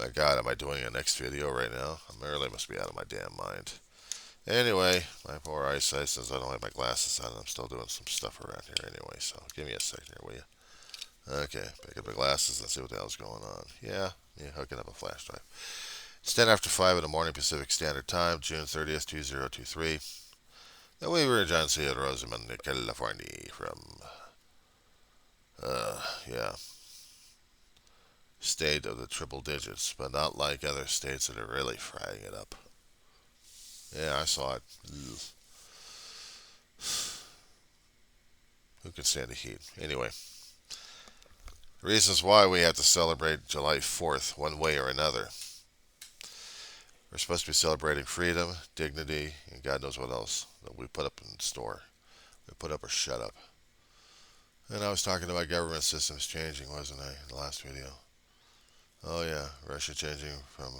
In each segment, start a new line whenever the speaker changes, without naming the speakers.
My God, am I doing a next video right now? I really must be out of my damn mind. Anyway, my poor eyesight, since I don't have my glasses on, I'm still doing some stuff around here anyway, so give me a second here, will you? Okay, pick up the glasses and see what the hell's going on. Yeah, hooking up a flash drive. It's 10 after 5 in the morning Pacific Standard Time, June 30th, 2023. And we were in John C. at Rosamond, California from, yeah, state of the triple digits, but not like other states that are really frying it up. Yeah, I saw it. Ugh. Who can stand the heat? Anyway, reasons why we have to celebrate July 4th one way or another. We're supposed to be celebrating freedom, dignity, and God knows what else that we put up in store. We put up or shut up. And I was talking about government systems changing, wasn't I, in the last video? Oh yeah, Russia changing from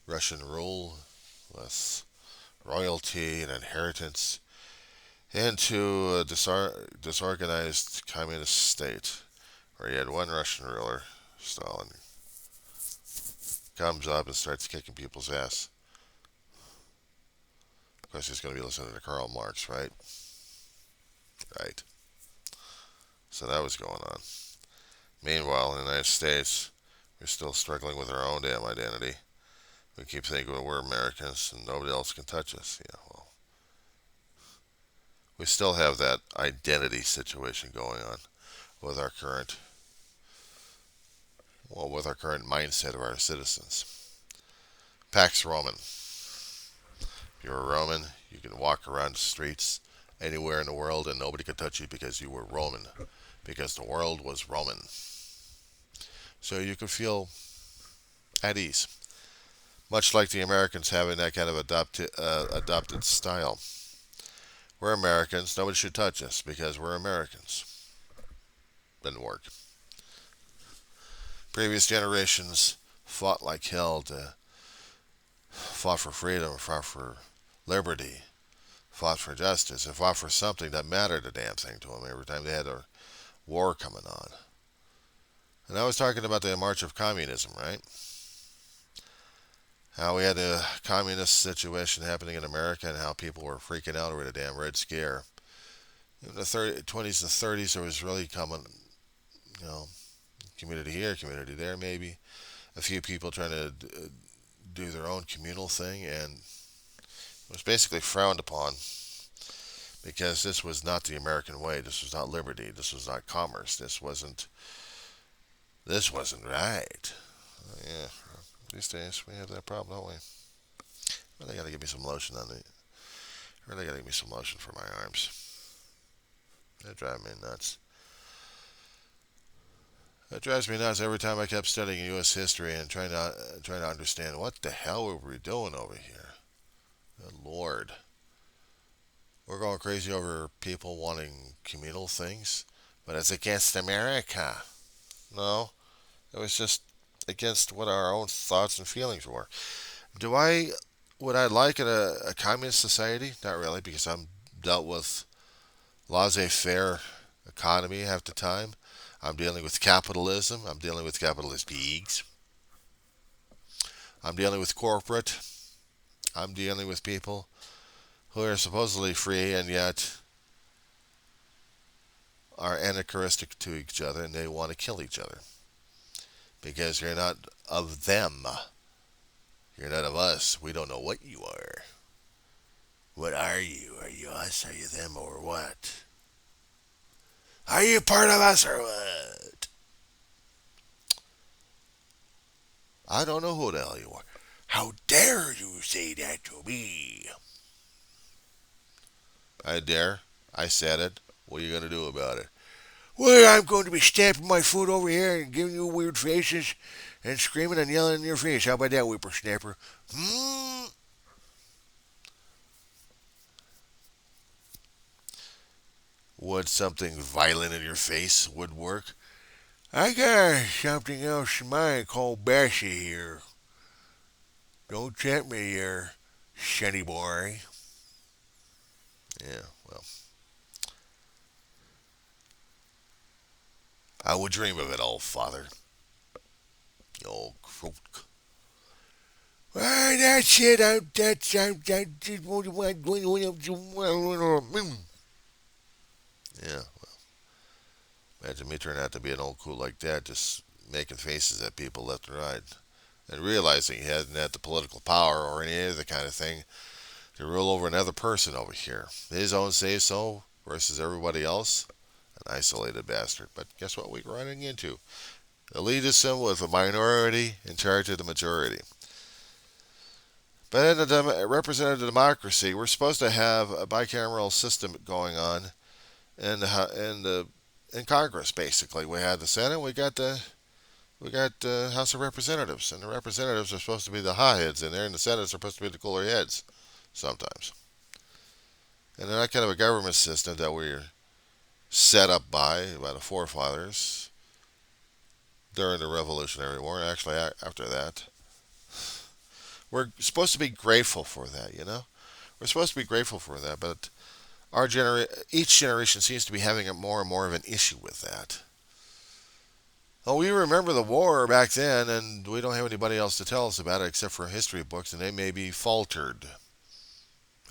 Russian rule with royalty and inheritance into a disorganized communist state where you had one Russian ruler, Stalin, comes up and starts kicking people's ass. Of course, he's going to be listening to Karl Marx, right? Right. So that was going on. Meanwhile, in the United States, we're still struggling with our own damn identity. We keep thinking well, we're Americans and nobody else can touch us. Yeah, well, we still have that identity situation going on with our current, with our current mindset of our citizens. Pax Roman. If you're a Roman, you can walk around the streets anywhere in the world and nobody could touch you because you were Roman, because the world was Roman. So you could feel at ease, much like the Americans having that kind of adopted style. We're Americans. Nobody should touch us because we're Americans. Didn't work. Previous generations fought like hell fought for freedom, fought for liberty, fought for justice, and fought for something that mattered a damn thing to them every time they had a war coming on. And I was talking about the march of communism, right? How we had a communist situation happening in America and how people were freaking out over the damn Red Scare. In the 20s and 30s, there was really coming, you know, community here, community there, maybe. A few people trying to do their own communal thing, and it was basically frowned upon because this was not the American way. This was not liberty. This was not commerce. This wasn't right. Yeah, these days we have that problem, don't we? Really got to give me some lotion on the. Really got to give me some lotion for my arms. That drives me nuts. That drives me nuts every time I kept studying U.S. history and trying to understand what the hell were we doing over here. Good Lord, we're going crazy over people wanting communal things, but it's against America. No, it was just against what our own thoughts and feelings were. Do I would I like a communist society? Not really, because I'm dealt with laissez-faire economy half the time. I'm dealing with capitalism. I'm dealing with capitalist pigs. I'm dealing with corporate. I'm dealing with people who are supposedly free and yet are anachronistic to each other and they want to kill each other because you're not of them. You're not of us. We don't know what you are. What are you? Are you us? Are you them? Or what? Are you part of us or what? I don't know who the hell you are. How dare you say that to me? I dare. I said it. What are you going to do about it? Well, I'm going to be stamping my foot over here and giving you weird faces and screaming and yelling in your face. How about that, whippersnapper? Hmm? Would something violent in your face would work? I got something else in mind called Bessie here. Don't tempt me, you sonny boy. Yeah, well, I would dream of it all, father. Oh, croak. Ah, that's it. That's yeah. Imagine me turning out to be an old cool like that, just making faces at people left and right, and realizing he hadn't had the political power or any other kind of thing to rule over another person over here. His own say so versus everybody else. An isolated bastard. But guess what we're running into? Elitism with a minority in charge of the majority. But in a representative democracy, we're supposed to have a bicameral system going on in Congress. Basically, we had the Senate, we got House of Representatives, and the representatives are supposed to be the hotheads in there, and the Senate are supposed to be the cooler heads sometimes. And in that kind of a government system that we're set up by the forefathers during the Revolutionary War, actually after that, we're supposed to be grateful for that. We're supposed to be grateful for that, but each generation seems to be having more and more of an issue with that. Oh, we remember the war back then, and we don't have anybody else to tell us about it except for history books, and they may be faltered.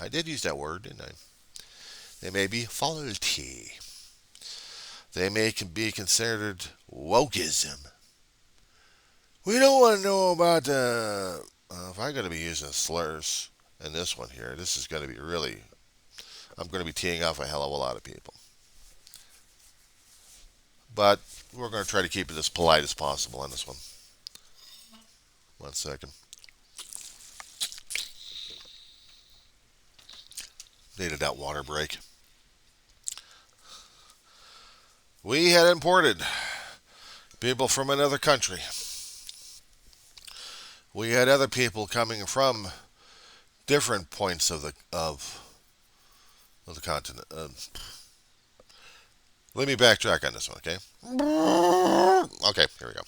I did use that word, didn't I? They may be faulty. They may be considered wokeism. We don't want to know about if I'm going to be using slurs in this one here, this is going to be really, I'm going to be teeing off a hell of a lot of people. But we're going to try to keep it as polite as possible on this one. 1 second. Needed that water break. We had imported people from another country. We had other people coming from different points of the continent. Let me backtrack on this one, okay? Okay, here we go.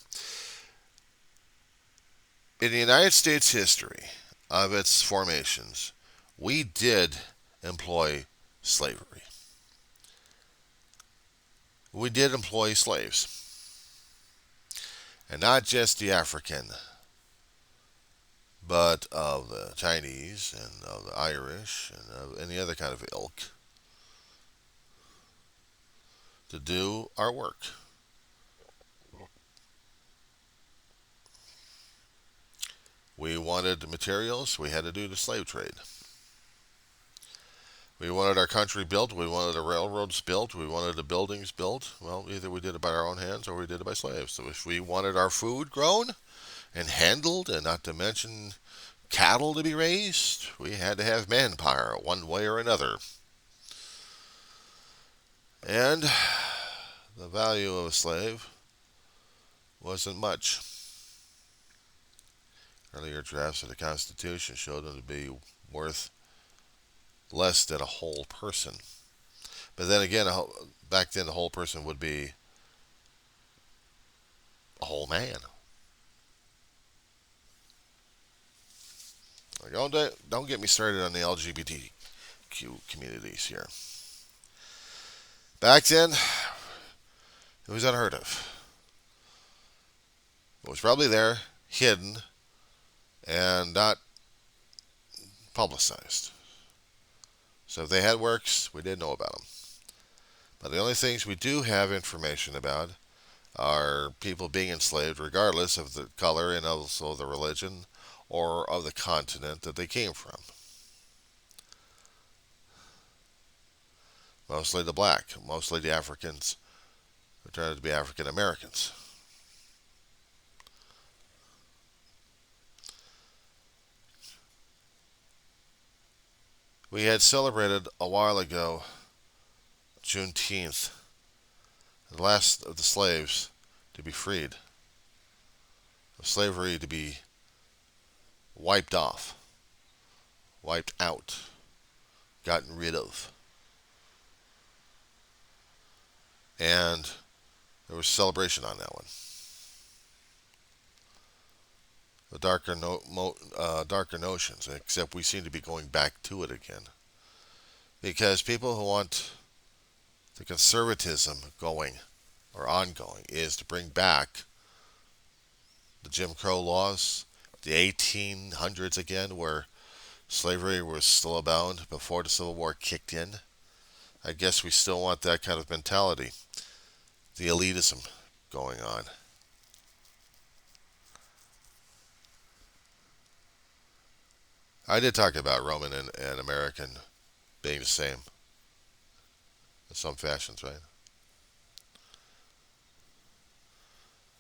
In the United States history of its formations, we did employ slavery. We did employ slaves. And not just the African, but of the Chinese and of the Irish and of any other kind of ilk to do our work. We wanted the materials, we had to do the slave trade. We wanted our country built, we wanted the railroads built, we wanted the buildings built. Well, either we did it by our own hands or we did it by slaves. So if we wanted our food grown and handled, and not to mention cattle to be raised, we had to have manpower one way or another. And the value of a slave wasn't much. Earlier drafts of the Constitution showed them to be worth less than a whole person. But then again, back then the whole person would be a whole man. Don't get me started on the LGBTQ communities here. Back then, it was unheard of. It was probably there, hidden, and not publicized. So if they had works, we didn't know about them. But the only things we do have information about are people being enslaved regardless of the color and also the religion or of the continent that they came from. Mostly the black, mostly the Africans who turned out to be African Americans. We had celebrated a while ago Juneteenth, the last of the slaves to be freed, of slavery to be wiped off, wiped out, gotten rid of. And there was celebration on that one. The darker notions, except we seem to be going back to it again. Because people who want the conservatism going or ongoing is to bring back the Jim Crow laws, the 1800s again, where slavery was still abound before the Civil War kicked in. I guess we still want that kind of mentality, the elitism going on. I did talk about Roman and American being the same in some fashions, right?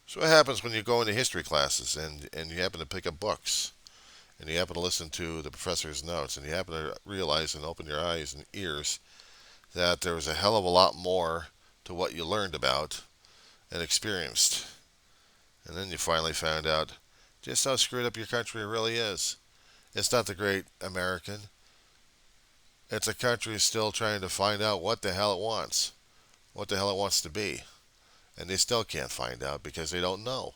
So what happens when you go into history classes and you happen to pick up books and you happen to listen to the professor's notes and you happen to realize and open your eyes and ears that there was a hell of a lot more to what you learned about and experienced. And then you finally found out just how screwed up your country really is. It's not the great American. It's a country still trying to find out what the hell it wants, what the hell it wants to be. And they still can't find out because they don't know.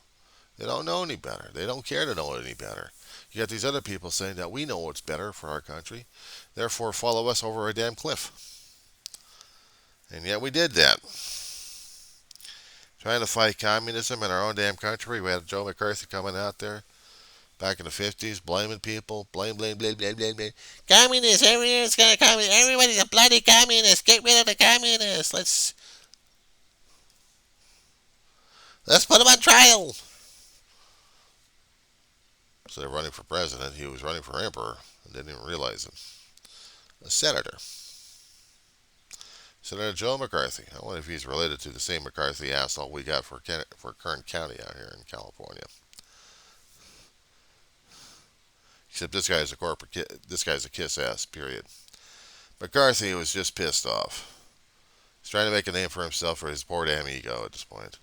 They don't know any better. They don't care to know any better. You got these other people saying that we know what's better for our country, therefore follow us over a damn cliff. And yet we did that. Trying to fight communism in our own damn country. We had Joe McCarthy coming out there back in the 50s, blaming people. Blame, blame, blame, blame, blame, blame. Communists, everyone's gonna communist. Everybody's a bloody communist. Get rid of the communists. Let's put them on trial. Instead of running for president, he was running for emperor and didn't even realize it. A senator. Senator Joe McCarthy. I wonder if he's related to the same McCarthy asshole we got for Kern County out here in California. Except this guy's a this guy's a kiss ass. Period. McCarthy was just pissed off. He's trying to make a name for himself for his poor damn ego at this point.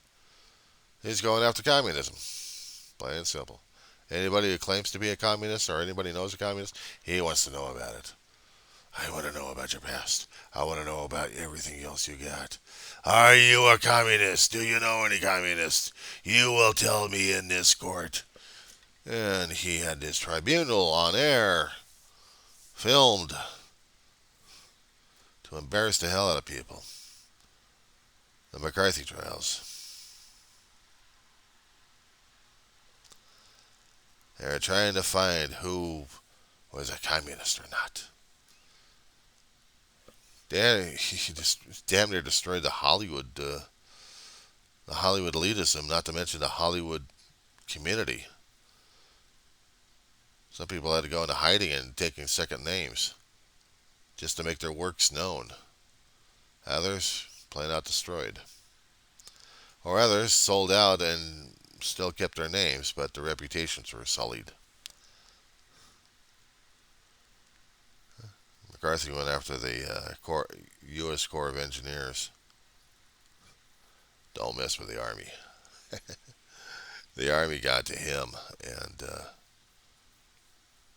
He's going after communism, plain and simple. Anybody who claims to be a communist or anybody knows a communist, he wants to know about it. I want to know about your past. I want to know about everything else you got. Are you a communist? Do you know any communists? You will tell me in this court. And he had this tribunal on air, filmed, to embarrass the hell out of people. The McCarthy trials. They're trying to find who was a communist or not. He just damn near destroyed the Hollywood elitism, not to mention the Hollywood community. Some people had to go into hiding and taking second names just to make their works known. Others plain out destroyed. Or others sold out and still kept their names, but their reputations were sullied. McCarthy went after the U.S. Corps of Engineers. Don't mess with the Army. The Army got to him, and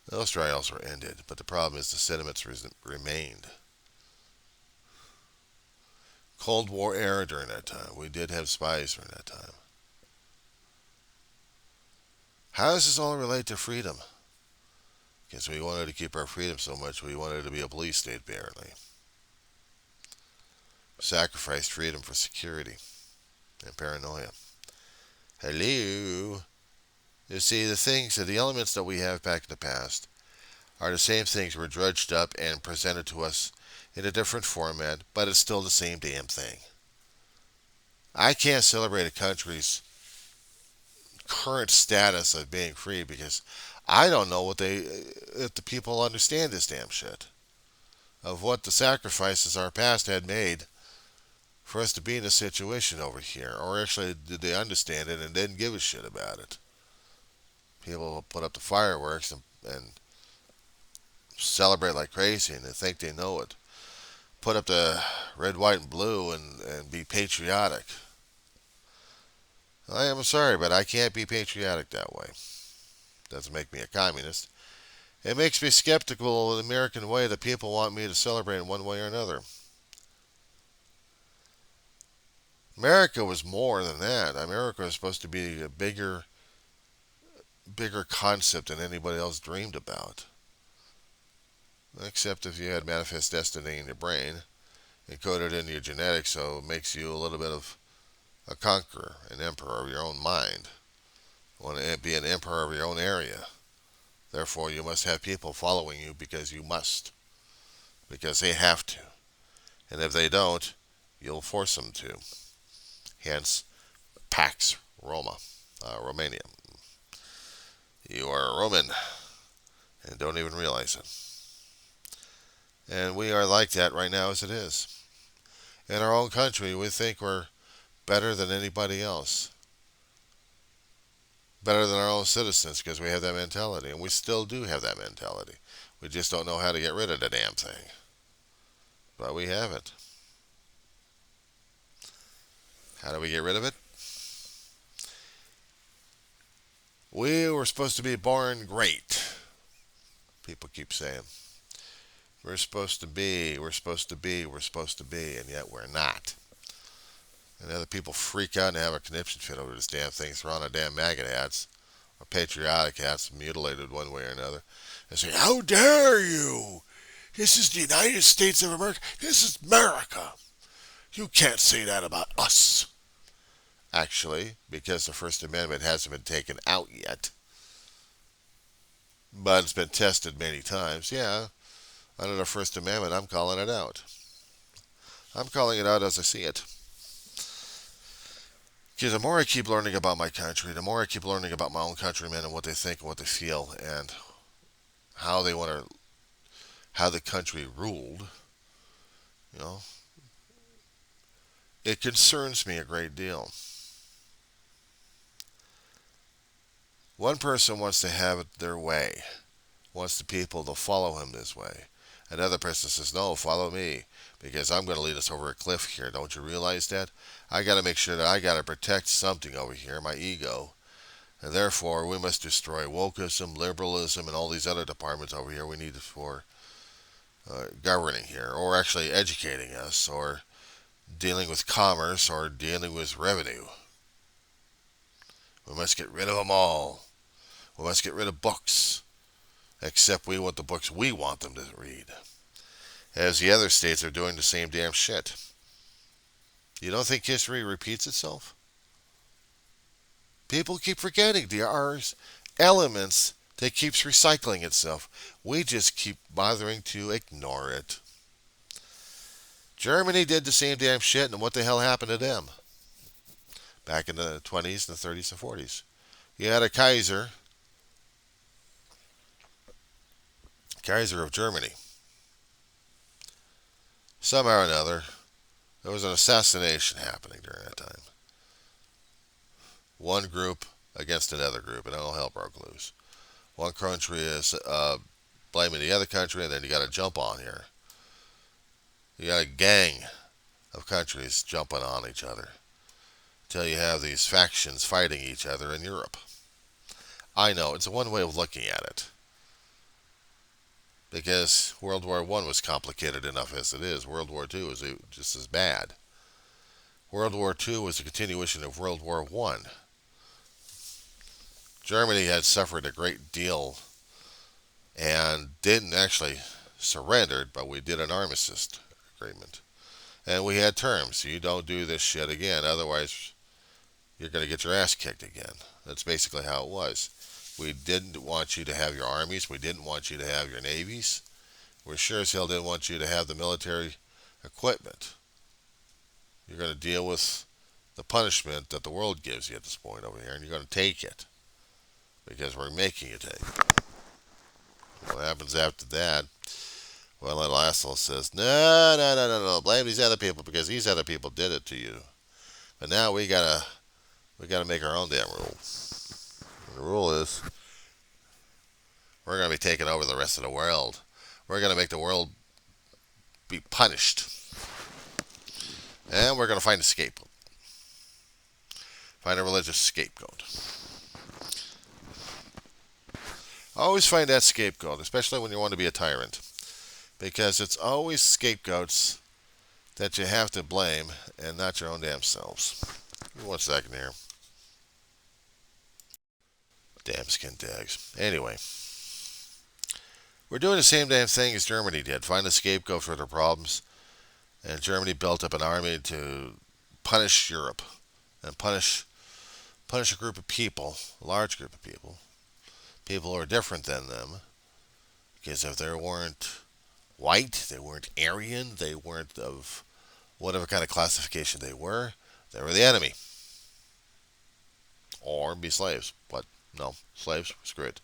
those trials were ended. But the problem is the sentiments remained. Cold War era during that time. We did have spies during that time. How does this all relate to freedom? Because we wanted to keep our freedom so much, we wanted to be a police state, apparently. Sacrificed freedom for security and paranoia. Hello. You see, the elements that we have back in the past are the same things were drudged up and presented to us in a different format, but it's still the same damn thing. I can't celebrate a country's current status of being free because I don't know if the people understand this damn shit of what the sacrifices our past had made for us to be in a situation over here, or actually did they understand it and didn't give a shit about it? People put up the fireworks and celebrate like crazy and they think they know it. Put up the red, white, and blue and be patriotic. I am sorry, but I can't be patriotic that way. Doesn't make me a communist. It makes me skeptical of the American way that people want me to celebrate in one way or another. America was more than that. America was supposed to be a bigger concept than anybody else dreamed about. Except if you had manifest destiny in your brain, encoded into your genetics, so it makes you a little bit of a conqueror, an emperor of your own mind. You want to be an emperor of your own area. Therefore, you must have people following you because you must, because they have to. And if they don't, you'll force them to. Hence, Pax Roma, Romania. You are a Roman and don't even realize it. And we are like that right now as it is. In our own country, we think we're better than anybody else, better than our own citizens because we have that mentality. And we still do have that mentality. We just don't know how to get rid of the damn thing. But we have it. How do we get rid of it? We were supposed to be born great. People keep saying, we're supposed to be, we're supposed to be, we're supposed to be, and yet we're not. And other people freak out and have a conniption fit over this damn thing, throw on a damn maggot hats, or patriotic hats, mutilated one way or another, and say, how dare you? This is the United States of America. This is America. You can't say that about us. Actually, because the First Amendment hasn't been taken out yet, but it's been tested many times, yeah, under the First Amendment, I'm calling it out. I'm calling it out as I see it. Because the more I keep learning about my country, the more I keep learning about my own countrymen and what they think and what they feel and how they want to, how the country ruled, you know, it concerns me a great deal. One person wants to have it their way, wants the people to follow him this way. Another person says, no, follow me, because I'm going to lead us over a cliff here. Don't you realize that? I got to make sure that I got to protect something over here, my ego. And therefore, we must destroy wokeism, liberalism, and all these other departments over here we need for governing here, or actually educating us, or dealing with commerce, or dealing with revenue. We must get rid of them all. We must get rid of books. Except we want the books we want them to read. As the other states are doing the same damn shit. You don't think history repeats itself? People keep forgetting there are elements that keeps recycling itself. We just keep bothering to ignore it. Germany did the same damn shit, and what the hell happened to them? Back in the 20s, the 30s, and 40s. You had a Kaiser of Germany. Somehow or another, there was an assassination happening during that time. One group against another group, and all hell broke loose. One country is blaming the other country, and then you got to jump on here. You got a gang of countries jumping on each other until you have these factions fighting each other in Europe. I know, it's one way of looking at it. Because World War I was complicated enough as it is. World War II is just as bad. World War II was a continuation of World War I. Germany had suffered a great deal and didn't actually surrender, but we did an armistice agreement. And we had terms. You don't do this shit again, otherwise you're going to get your ass kicked again. That's basically how it was. We didn't want you to have your armies. We didn't want you to have your navies. We sure as hell didn't want you to have the military equipment. You're going to deal with the punishment that the world gives you at this point over here, and you're going to take it because we're making you take it. What happens after that? Well, little asshole says, no, blame these other people because these other people did it to you. But now we gotta make our own damn rule. The rule is we're going to be taking over the rest of the world. We're going to make the world be punished. And we're going to find a scapegoat. Find a religious scapegoat. Always find that scapegoat, especially when you want to be a tyrant. Because it's always scapegoats that you have to blame and not your own damn selves. Give me 1 second here. Damn skin tags. Anyway, we're doing the same damn thing as Germany did. Find a scapegoat for their problems. And Germany built up an army to punish Europe and punish punish a group of people, a large group of people, people who are different than them, because if they weren't white, they weren't Aryan, they weren't of whatever kind of classification they were the enemy. Or be slaves. But no, slaves, screw it.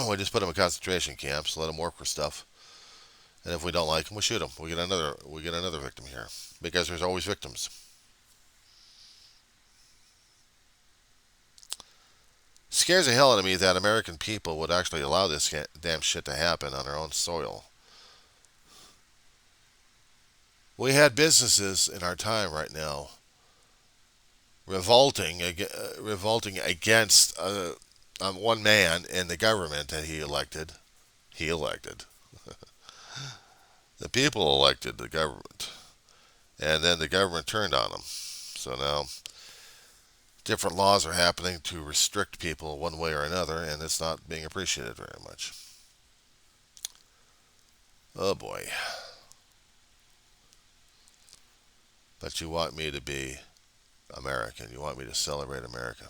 We just put them in concentration camps, let them work for stuff, and if we don't like them, we shoot them. We get another victim here, because there's always victims. Scares the hell out of me that American people would actually allow this damn shit to happen on our own soil. We had businesses in our time right now revolting against one man in the government that he elected. He elected. The people elected the government. And then the government turned on them. So now different laws are happening to restrict people one way or another, and it's not being appreciated very much. Oh boy. But you want me to be American. You want me to celebrate America.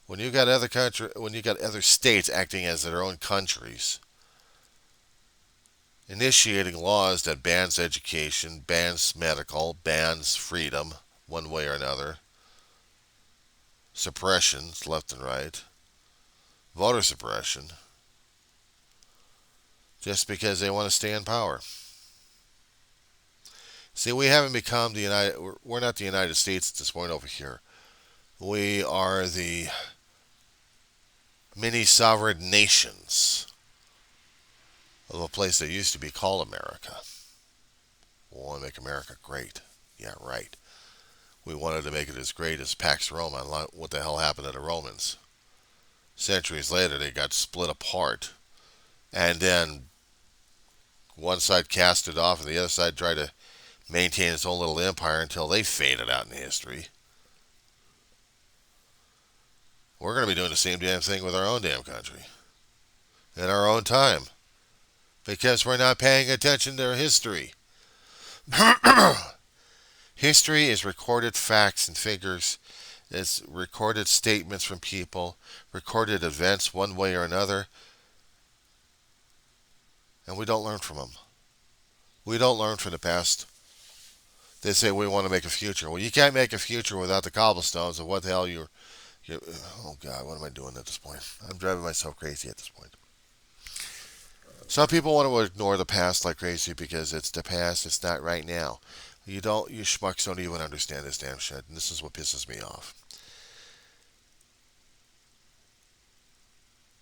When you got other states acting as their own countries, initiating laws that bans education, bans medical, bans freedom, one way or another, suppressions left and right, voter suppression, just because they want to stay in power. See, we haven't become we're not the United States at this point over here. We are the mini sovereign nations of a place that used to be called America. We want to make America great. Yeah, right. We wanted to make it as great as Pax Roma. What the hell happened to the Romans? Centuries later, they got split apart. And then one side cast it off, and the other side tried to maintain its own little empire until they faded out in history. We're going to be doing the same damn thing with our own damn country. In our own time. Because we're not paying attention to history. History is recorded facts and figures. It's recorded statements from people, recorded events one way or another, and we don't learn from them. We don't learn from the past. They say we want to make a future. Well, you can't make a future without the cobblestones of what the hell you're oh God, what am I doing at this point? I'm driving myself crazy at this point. Some people want to ignore the past like crazy because it's the past, it's not right now. You schmucks don't even understand this damn shit, and this is what pisses me off.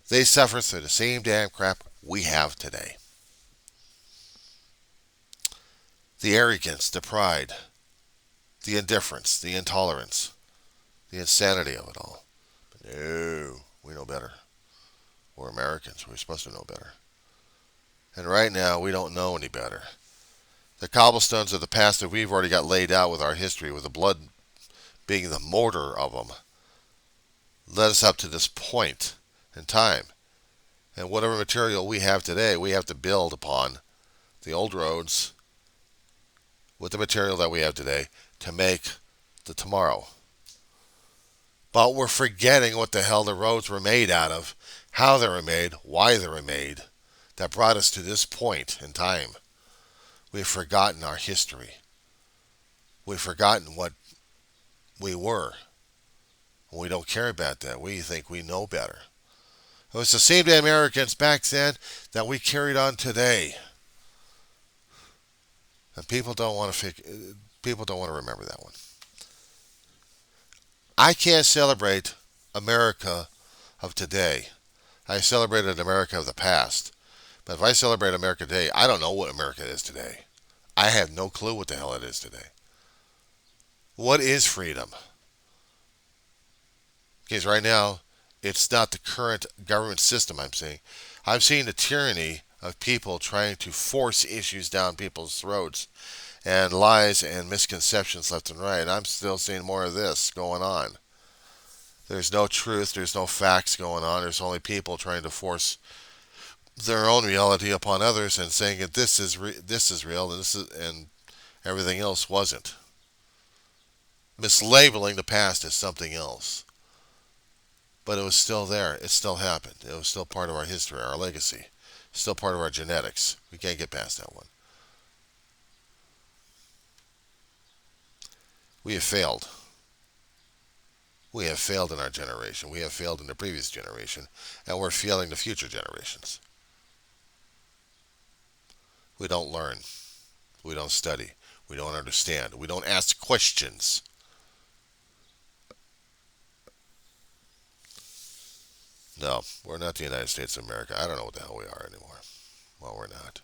They suffer through the same damn crap we have today. The arrogance, the pride, the indifference, the intolerance, the insanity of it all. But no, we know better. We're Americans. We're supposed to know better. And right now, we don't know any better. The cobblestones of the past that we've already got laid out with our history, with the blood being the mortar of them, led us up to this point in time. And whatever material we have today, we have to build upon the old roads with the material that we have today to make the tomorrow. But we're forgetting what the hell the roads were made out of, how they were made, why they were made, that brought us to this point in time. We've forgotten our history. We've forgotten what we were. We don't care about that. We think we know better. It was the same damn Americans back then that we carried on today. And people don't want to remember that one. I can't celebrate America of today. I celebrated America of the past. But if I celebrate America today, I don't know what America is today. I have no clue what the hell it is today. What is freedom? Because right now, it's not the current government system I'm seeing. I'm seeing the tyranny of people trying to force issues down people's throats and lies and misconceptions left and right. I'm still seeing more of this going on. There's no truth. There's no facts going on. There's only people trying to force their own reality upon others and saying that this is real and everything else wasn't. mislabeling the past as something else. But it was still there. It still happened. It was still part of our history, our legacy. Still part of our genetics. We can't get past that one. We have failed. We have failed in our generation. We have failed in the previous generation. And we're failing the future generations. We don't learn. We don't study. We don't understand. We don't ask questions. No, we're not the United States of America. I don't know what the hell we are anymore. Well, we're not.